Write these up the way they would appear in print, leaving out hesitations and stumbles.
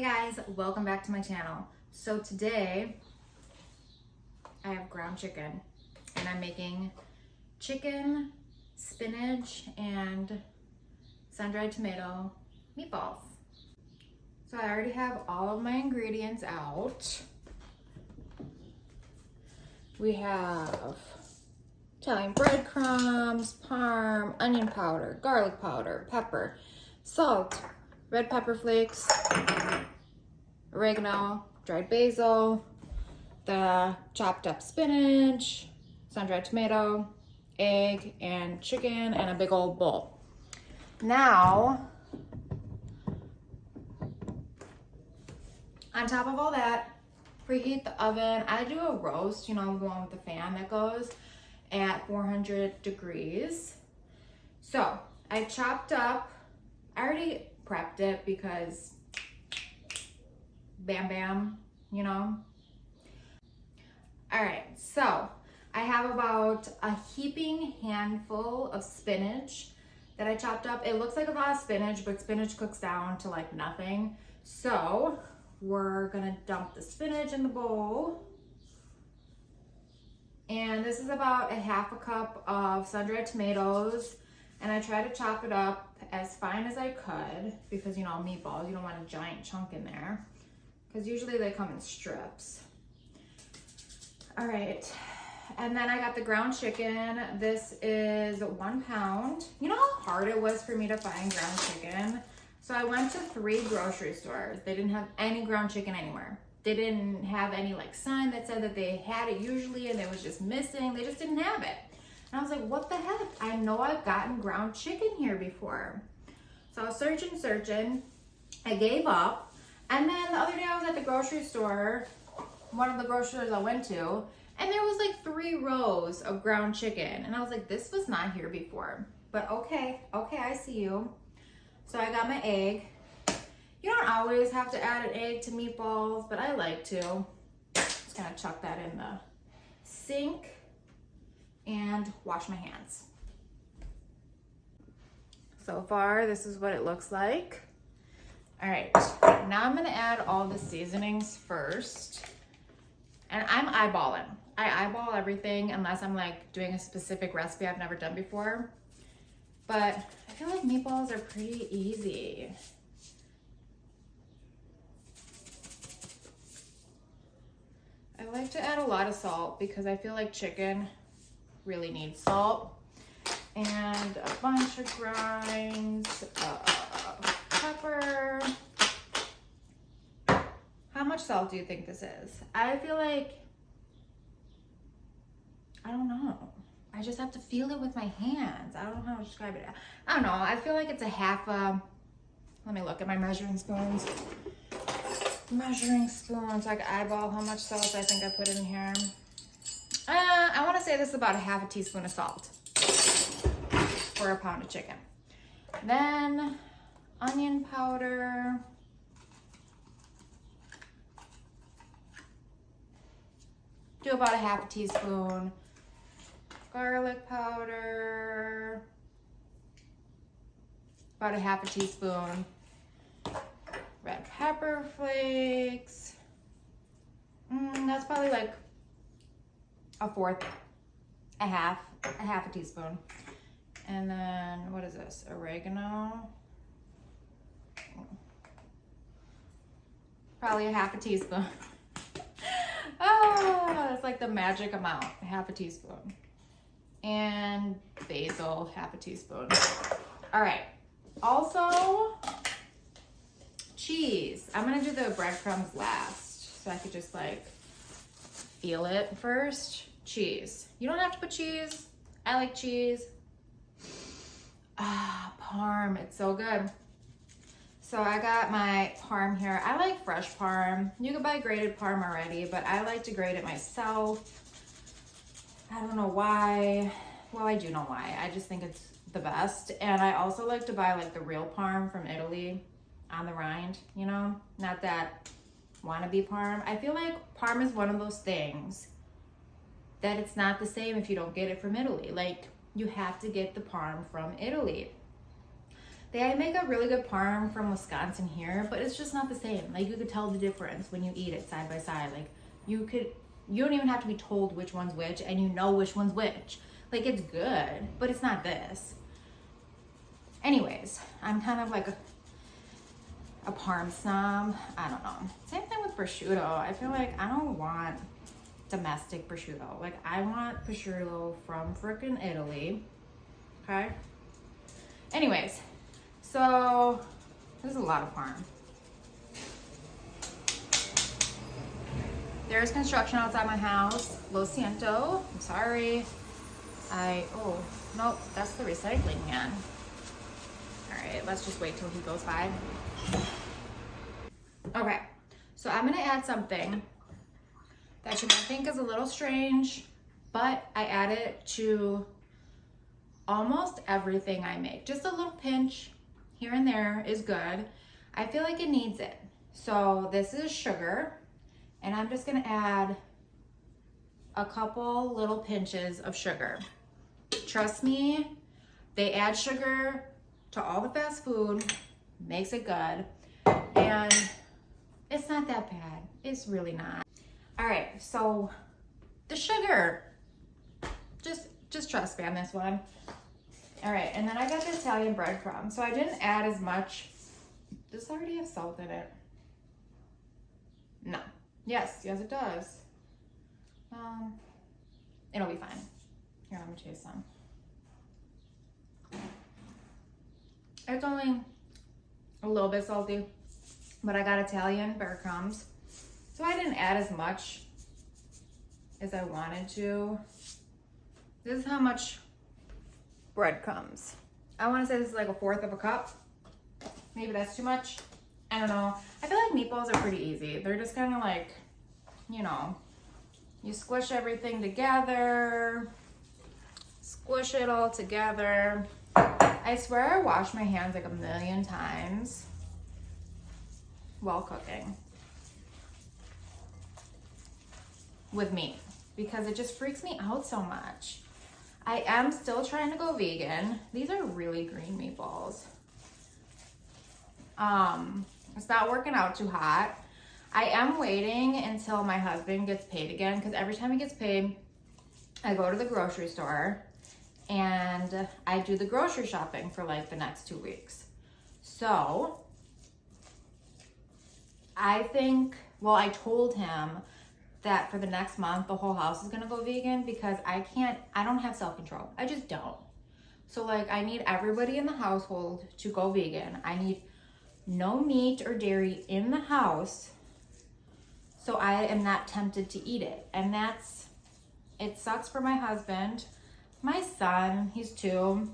guys, welcome back to my channel. So today I have ground chicken and I'm making chicken, spinach, and sun-dried tomato meatballs. So I already have all of my ingredients out. We have Italian breadcrumbs, parm, onion powder, garlic powder, pepper, salt, red pepper flakes, oregano, dried basil, the chopped up spinach, sun-dried tomato, egg, and chicken, and a big old bowl. Now, on top of all that, preheat the oven. I do a roast, the one with the fan that goes at 400 degrees. So I chopped up, I already prepped it because bam bam, All right, so I have about a heaping handful of spinach that I chopped up. It looks like a lot of spinach, but spinach cooks down to like nothing. So we're gonna dump the spinach in the bowl. And this is about a half a cup of sun-dried tomatoes. And I try to chop it up as fine as I could because, meatballs, you don't want a giant chunk in there because usually they come in strips. All right. And then I got the ground chicken. This is 1 pound. You know how hard it was for me to find ground chicken? So I went to 3 grocery stores. They didn't have any ground chicken anywhere. They didn't have any sign that said that they had it usually and it was just missing. They just didn't have it. And I was like, what the heck? I know I've gotten ground chicken here before. So I was searching. I gave up. And then the other day I was at the grocery store, one of the grocery stores I went to, and there was 3 rows of ground chicken. And I was like, this was not here before. But okay, I see you. So I got my egg. You don't always have to add an egg to meatballs, but I like to. Just gonna chuck that in the sink and wash my hands. So far, this is what it looks like. All right, now I'm gonna add all the seasonings first. And I'm eyeballing. I eyeball everything unless I'm doing a specific recipe I've never done before. But I feel like meatballs are pretty easy. I like to add a lot of salt because I feel like chicken really needs salt. And a bunch of grinds of pepper. How much salt do you think this is? I feel like, I don't know. I just have to feel it with my hands. I don't know how to describe it. I don't know. I feel like it's a half a, let me look at my measuring spoons. So I can eyeball how much salt I think I put in here. I want to say this is about a half a teaspoon of salt for a pound of chicken. Then onion powder. Do about a half a teaspoon. Garlic powder. About a half a teaspoon. Red pepper flakes. That's probably a half a teaspoon. And then what is this? Oregano. Probably a half a teaspoon. Oh, that's the magic amount, a half a teaspoon. And basil, half a teaspoon. All right. Also, cheese. I'm gonna do the breadcrumbs last, so I could just feel it first. Cheese. You don't have to put cheese. I like cheese. Parm. It's so good. So I got my parm here. I like fresh parm. You can buy grated parm already, but I like to grate it myself. I don't know why. Well, I do know why. I just think it's the best. And I also like to buy the real parm from Italy on the rind, not that wannabe parm. I feel like parm is one of those things that it's not the same if you don't get it from Italy. You have to get the parm from Italy. They make a really good parm from Wisconsin here, but it's just not the same. Like, you could tell the difference when you eat it side by side. Like, you don't even have to be told which one's which, and you know which one's which. Like, it's good, but it's not this. Anyways, I'm kind of like a parm snob. I don't know. Same thing with prosciutto. I feel like I don't want domestic prosciutto. Like, I want prosciutto from frickin' Italy. Okay? Anyways, so there's a lot of parm. There's construction outside my house. Lo siento. I'm sorry. Oh, nope, that's the recycling can. All right, let's just wait till he goes by. Okay, so I'm gonna add something that you might think is a little strange, but I add it to almost everything I make. Just a little pinch here and there is good. I feel like it needs it. So this is sugar, and I'm just gonna add a couple little pinches of sugar. Trust me, they add sugar to all the fast food, makes it good, and it's not that bad. It's really not. All right, so the sugar, just trust me on this one. All right, and then I got the Italian breadcrumb. So I didn't add as much. Does this already have salt in it? No. Yes, it does. It'll be fine. Here, let me taste some. It's only a little bit salty, but I got Italian breadcrumbs. So I didn't add as much as I wanted to. This is how much breadcrumbs. I want to say this is like 1/4 of a cup. Maybe that's too much. I don't know. I feel like meatballs are pretty easy. They're just kind of like, you know, you squish everything together, squish it all together. I swear I wash my hands like 1,000,000 times while cooking with meat because it just freaks me out so much. I am still trying to go vegan. These are really green meatballs. It's not working out too hot. I am waiting until my husband gets paid again because every time he gets paid, I go to the grocery store and I do the grocery shopping for like the next 2 weeks. So I think, well, I told him that for the next month, the whole house is gonna go vegan because I don't have self-control. I just don't. So like, I need everybody in the household to go vegan. I need no meat or dairy in the house so I am not tempted to eat it. And it sucks for my husband. My son, he's 2.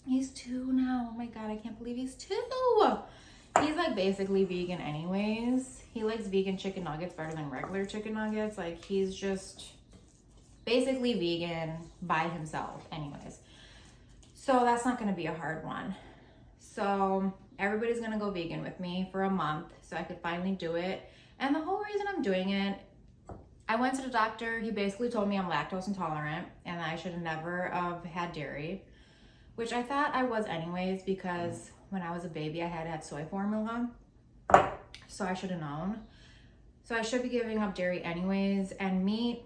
He's 2 now. Oh my God, I can't believe he's 2. He's like basically vegan anyways. He likes vegan chicken nuggets better than regular chicken nuggets. Like, he's just basically vegan by himself anyways. So that's not gonna be a hard one. So everybody's gonna go vegan with me for a month so I could finally do it. And the whole reason I'm doing it, I went to the doctor. He basically told me I'm lactose intolerant and I should have never have had dairy, which I thought I was anyways because when I was a baby, I had to have soy formula. So I should have known. So I should be giving up dairy anyways. And meat,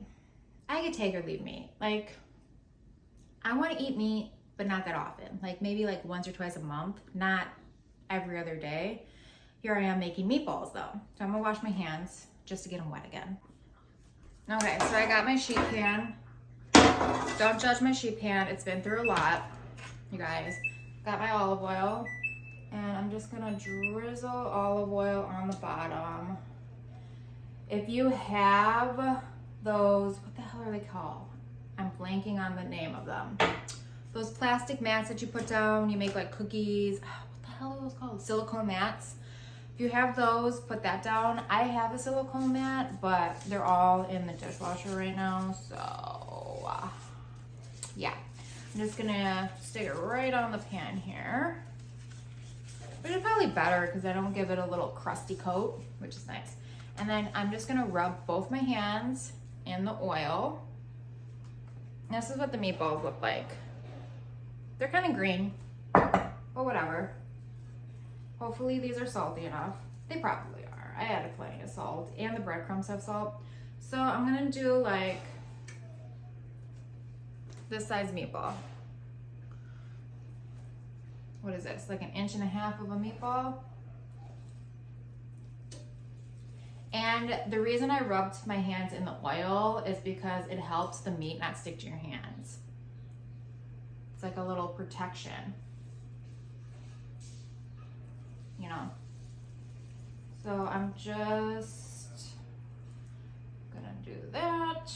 I could take or leave meat. Like, I want to eat meat, but not that often. Like maybe like once or twice a month, not every other day. Here I am making meatballs though. So I'm gonna wash my hands just to get them wet again. Okay, so I got my sheet pan. Don't judge my sheet pan. It's been through a lot, you guys. Got my olive oil. And I'm just gonna drizzle olive oil on the bottom. If you have those, what the hell are they called? I'm blanking on the name of them. Those plastic mats that you put down, you make like cookies. What the hell are those called? Silicone mats. If you have those, put that down. I have a silicone mat, but they're all in the dishwasher right now. So yeah, I'm just gonna stick it right on the pan here. Which is probably better because I don't give it a little crusty coat, which is nice. And then I'm just gonna rub both my hands in the oil. This is what the meatballs look like. They're kind of green, but whatever. Hopefully these are salty enough. They probably are. I added plenty of salt, and the breadcrumbs have salt. So I'm gonna do like this size meatball. What is this? Like 1.5 inches of a meatball. And the reason I rubbed my hands in the oil is because it helps the meat not stick to your hands. It's like a little protection, you know. So I'm just gonna do that.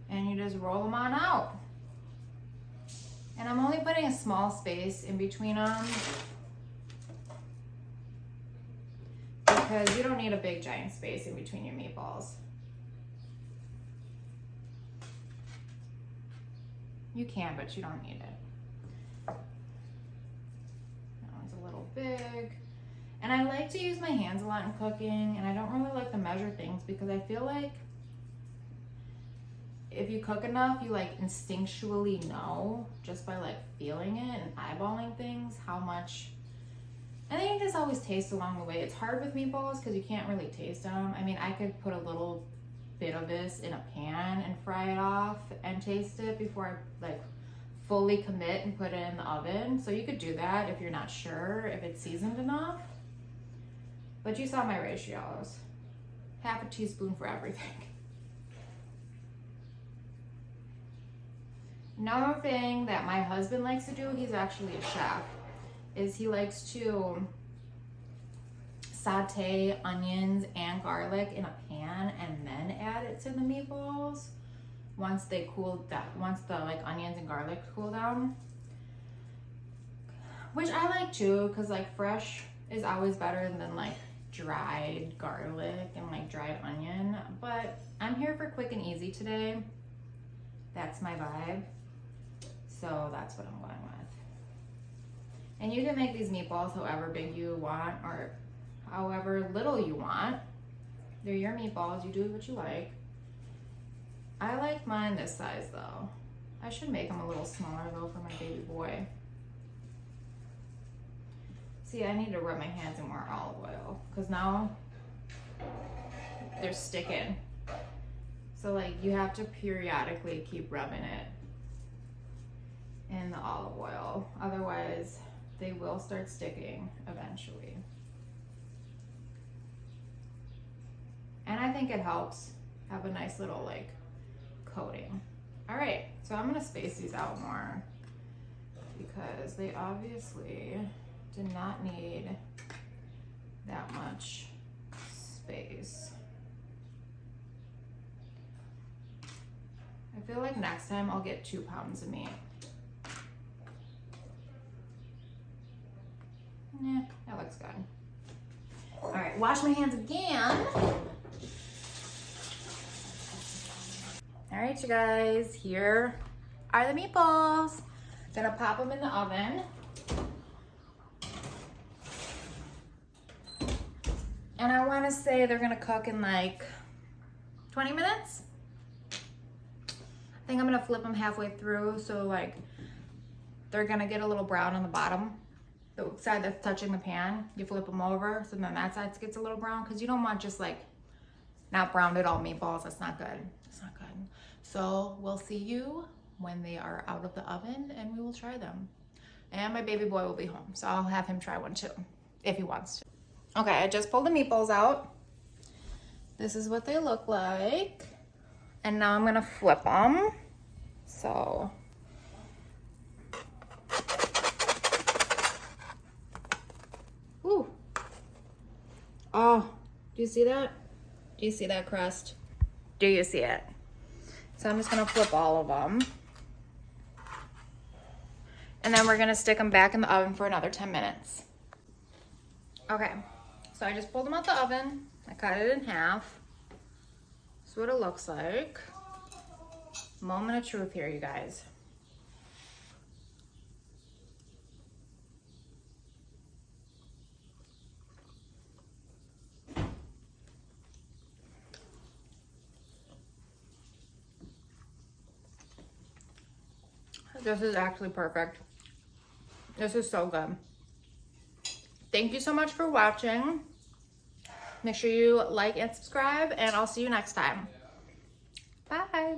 And you just roll them on out. And I'm only putting a small space in between them because you don't need a big giant space in between your meatballs. You can, but you don't need it. That one's a little big. And I like to use my hands a lot in cooking, and I don't really like to measure things because I feel like if you cook enough, you like instinctually know just by like feeling it and eyeballing things how much. And then you just always taste along the way. It's hard with meatballs because you can't really taste them. I mean, I could put a little bit of this in a pan and fry it off and taste it before I like fully commit and put it in the oven. So you could do that if you're not sure if it's seasoned enough. But you saw my ratios. 1/2 teaspoon for everything. Another thing that my husband likes to do, he's actually a chef, is he likes to saute onions and garlic in a pan and then add it to the meatballs once they cool down, once the like onions and garlic cool down. Which I like too, because like fresh is always better than like dried garlic and like dried onion. But I'm here for quick and easy today. That's my vibe. So that's what I'm going with. And you can make these meatballs however big you want or however little you want. They're your meatballs, you do what you like. I like mine this size though. I should make them a little smaller though for my baby boy. See, I need to rub my hands in more olive oil because now they're sticking. So like you have to periodically keep rubbing it in the olive oil, otherwise they will start sticking eventually. And I think it helps have a nice little like coating. All right, so I'm gonna space these out more because they obviously did not need that much space. I feel like next time I'll get 2 pounds of meat. Yeah, that looks good. All right, wash my hands again. All right, you guys, here are the meatballs. Gonna pop them in the oven. And I wanna say they're gonna cook in like 20 minutes. I think I'm gonna flip them halfway through so like they're gonna get a little brown on the bottom. The side that's touching the pan, you flip them over so then that side gets a little brown because you don't want just like not browned at all meatballs. That's not good. It's not good. So we'll see you when they are out of the oven and we will try them. And my baby boy will be home, so I'll have him try one too if he wants to. Okay, I just pulled the meatballs out. This is what they look like. And now I'm gonna flip them. So ooh. Oh, do you see that? Do you see that crust? Do you see it? So I'm just gonna flip all of them. And then we're gonna stick them back in the oven for another 10 minutes. Okay, so I just pulled them out the oven. I cut it in half. That's what it looks like. Moment of truth here, you guys. This is actually perfect. This is so good. Thank you so much for watching. Make sure you like and subscribe, and I'll see you next time. Bye.